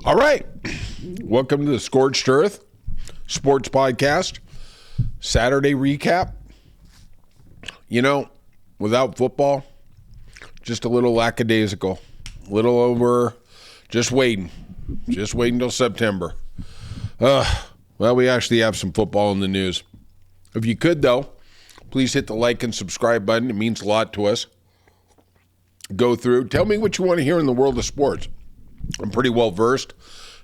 All right. Welcome to the Scorched Earth Sports Podcast. Saturday recap. You know, without football, just a little lackadaisical. A little over, just waiting. Just waiting until September. Well, we actually have some football in the news. If you could, though, please hit the like and subscribe button. It means a lot to us. Go through. Tell me what you want to hear in the world of sports. I'm pretty well versed.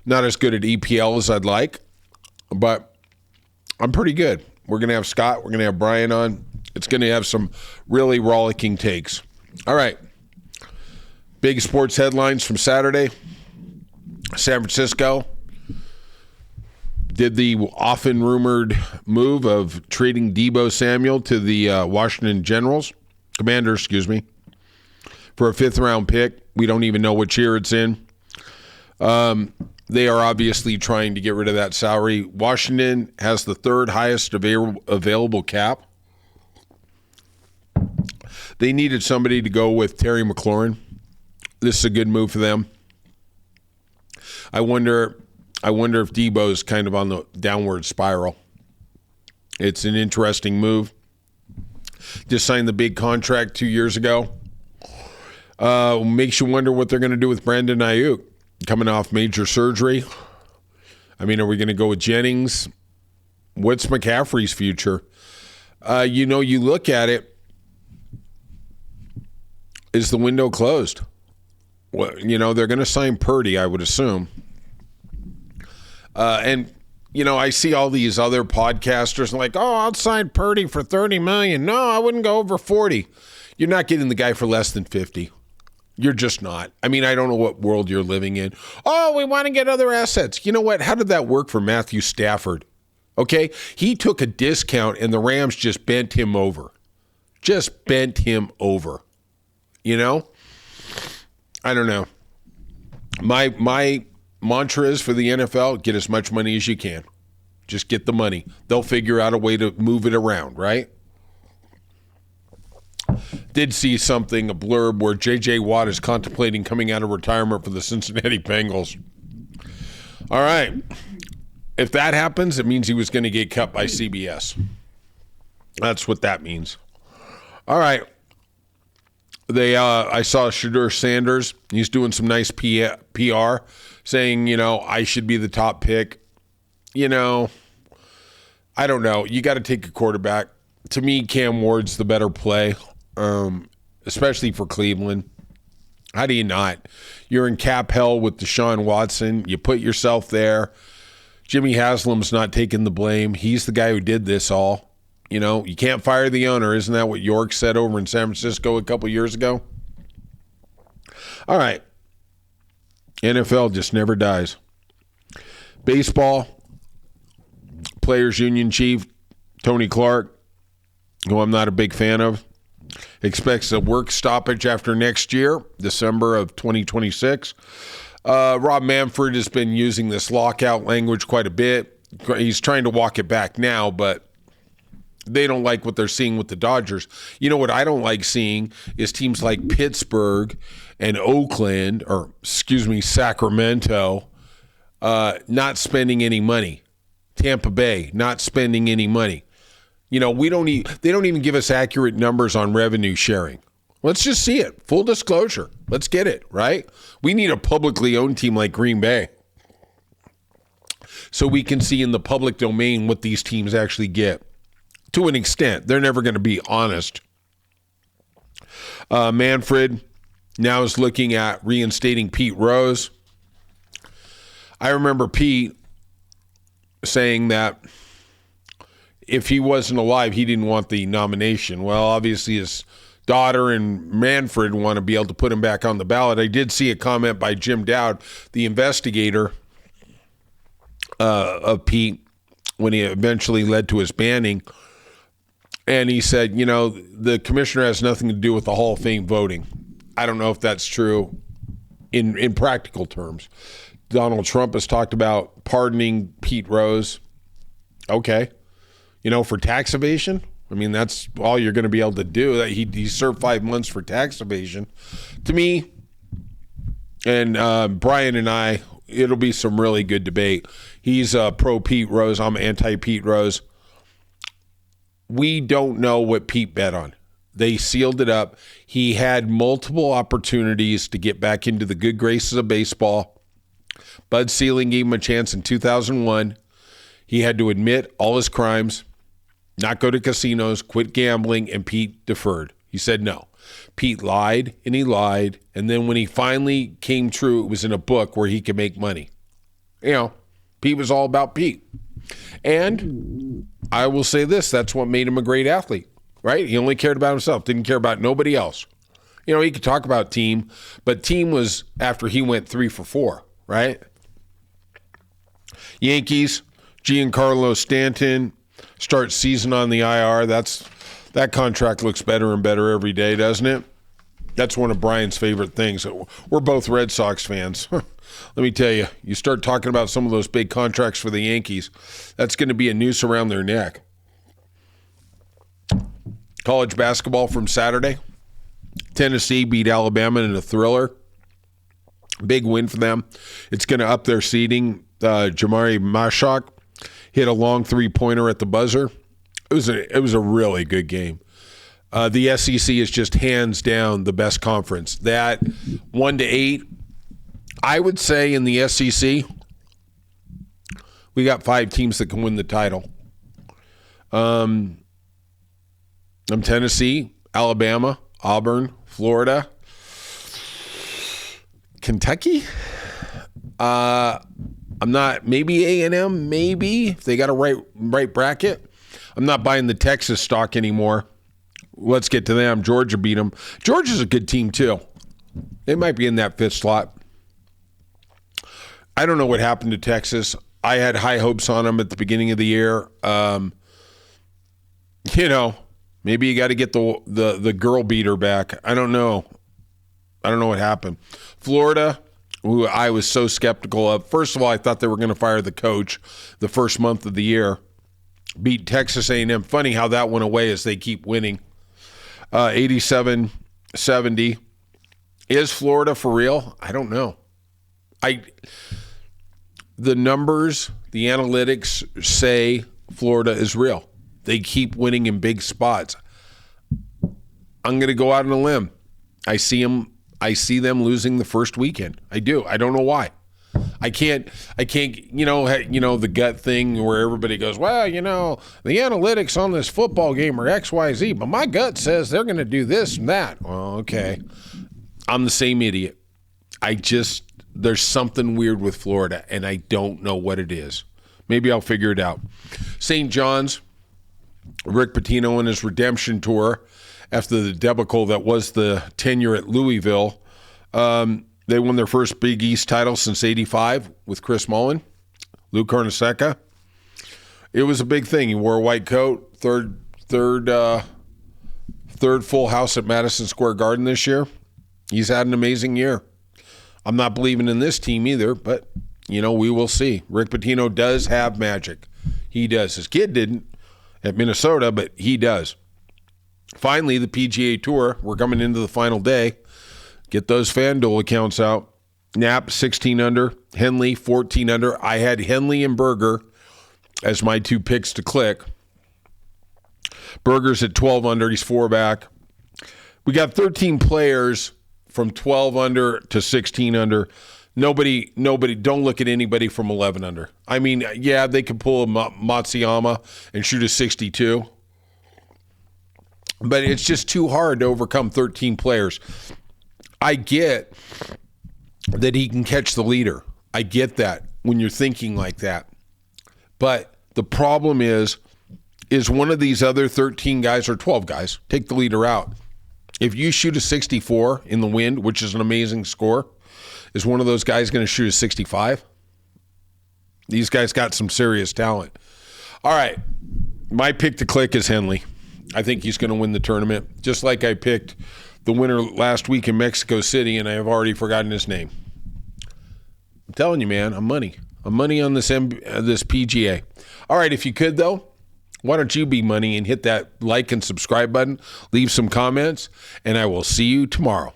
Not as good at EPL as I'd like, but I'm pretty good. We're going to have Scott. We're going to have Brian on. It's going to have some really rollicking takes. All right. Big sports headlines from Saturday. San Francisco did the often rumored move of trading Deebo Samuel to the Washington Commanders, for a fifth-round pick. We don't even know which year it's in. They are obviously trying to get rid of that salary. Washington has the third highest available cap. They needed somebody to go with Terry McLaurin. This is a good move for them. I wonder if Deebo's kind of on the downward spiral. It's an interesting move. Just signed the big contract 2 years ago. Makes you wonder what they're going to do with Brandon Ayuk coming off major surgery. I mean, are we going to go with Jennings? What's McCaffrey's future? You look at it. Is the window closed? Well, they're going to sign Purdy, I would assume. I see all these other podcasters like, I'll sign Purdy for $30 million. No, I wouldn't go over 40. You're not getting the guy for less than 50. You're just not. I mean, I don't know what world you're living in. We want to get other assets. You know what? How did that work for Matthew Stafford? Okay? He took a discount and the Rams just bent him over. I don't know. My mantra is for the NFL, get as much money as you can. Just get the money. They'll figure out a way to move it around, right? Did see a blurb where J.J. Watt is contemplating coming out of retirement for the Cincinnati Bengals. All right. If that happens, it means he was going to get cut by CBS. That's what that means. All right. I saw Shedeur Sanders. He's doing some nice PR, saying, I should be the top pick. I don't know. You got to take a quarterback. To me, Cam Ward's the better play, especially for Cleveland. How do you not? You're in cap hell with Deshaun Watson. You put yourself there. Jimmy Haslam's not taking the blame. He's the guy who did this all. You can't fire the owner. Isn't that what York said over in San Francisco a couple years ago? All right. NFL just never dies. Baseball, Players Union Chief Tony Clark, who I'm not a big fan of, expects a work stoppage after next year, December of 2026. Rob Manfred has been using this lockout language quite a bit. He's trying to walk it back now, but they don't like what they're seeing with the Dodgers. You know what I don't like seeing is teams like Pittsburgh and Sacramento not spending any money. Tampa Bay not spending any money. They don't even give us accurate numbers on revenue sharing. Let's just see it. Full disclosure. Let's get it, right? We need a publicly owned team like Green Bay so we can see in the public domain what these teams actually get. To an extent, they're never going to be honest. Manfred now is looking at reinstating Pete Rose. I remember Pete saying that if he wasn't alive, he didn't want the nomination. Well, obviously his daughter and Manfred want to be able to put him back on the ballot. I did see a comment by Jim Dowd, the investigator of Pete, when he eventually led to his banning. And he said, the commissioner has nothing to do with the Hall of Fame voting. I don't know if that's true in practical terms. Donald Trump has talked about pardoning Pete Rose. Okay. For tax evasion? I mean, that's all you're going to be able to do. He served 5 months for tax evasion. To me, and Brian and I it'll be some really good debate. He's pro Pete Rose. I'm anti Pete Rose. We don't know what Pete bet on. They sealed it up. He had multiple opportunities to get back into the good graces of baseball. Bud Selig gave him a chance in 2001. He had to admit all his crimes, not go to casinos, quit gambling, and Pete deferred. He said no. Pete lied, and he lied, and then when he finally came true, it was in a book where he could make money. Pete was all about Pete. And I will say this, that's what made him a great athlete. Right? He only cared about himself, didn't care about nobody else. He could talk about team, but team was after he went 3 for 4, right? Yankees, Giancarlo Stanton starts season on the IR. That contract looks better and better every day, doesn't it? That's one of Brian's favorite things. We're both Red Sox fans. Let me tell you, you start talking about some of those big contracts for the Yankees, that's going to be a noose around their neck. College basketball from Saturday. Tennessee beat Alabama in a thriller. Big win for them. It's going to up their seeding. Jamari Mashak hit a long three-pointer at the buzzer. It was a really good game. The SEC is just hands down the best conference. That 1-8, I would say in the SEC, we got 5 teams that can win the title. Tennessee, Alabama, Auburn, Florida, Kentucky. I'm not, maybe A&M, maybe, if they got a right bracket. I'm not buying the Texas stock anymore. Let's get to them. Georgia beat them. Georgia's a good team, too. They might be in that 5th slot. I don't know what happened to Texas. I had high hopes on them at the beginning of the year. Maybe you got to get the girl beater back. I don't know. I don't know what happened. Florida, who I was so skeptical of. First of all, I thought they were going to fire the coach the first month of the year. Beat Texas A&M. Funny how that went away as they keep winning. 87-70. Is Florida for real? I don't know. The numbers, the analytics say Florida is real. They keep winning in big spots. I'm going to go out on a limb. I see them losing the first weekend. I do. I don't know why. I can't, the gut thing where everybody goes, well, the analytics on this football game are XYZ, but my gut says they're going to do this and that. Well, okay. I'm the same idiot. There's something weird with Florida, and I don't know what it is. Maybe I'll figure it out. St. John's, Rick Pitino on his redemption tour after the debacle that was the tenure at Louisville. They won their first Big East title since '85 with Chris Mullin, Lou Carnesecca. It was a big thing. He wore a white coat. Third full house at Madison Square Garden this year. He's had an amazing year. I'm not believing in this team either, but, we will see. Rick Pitino does have magic. He does. His kid didn't at Minnesota, but he does. Finally, the PGA Tour, we're coming into the final day. Get those FanDuel accounts out. Knapp, 16 under. Henley, 14 under. I had Henley and Berger as my 2 picks to click. Berger's at 12 under. He's 4 back. We got 13 players from 12 under to 16 under. Nobody, don't look at anybody from 11 under. I mean, yeah, they could pull a Matsuyama and shoot a 62. But it's just too hard to overcome 13 players. I get that he can catch the leader. I get that when you're thinking like that. But the problem is one of these other 13 guys or 12 guys, take the leader out. If you shoot a 64 in the wind, which is an amazing score, is one of those guys going to shoot a 65? These guys got some serious talent. All right. My pick to click is Henley. I think he's going to win the tournament, just like I picked the winner last week in Mexico City, and I have already forgotten his name. I'm telling you, man, I'm money. I'm money on this PGA. All right, if you could, though, why don't you be money and hit that like and subscribe button, leave some comments, and I will see you tomorrow.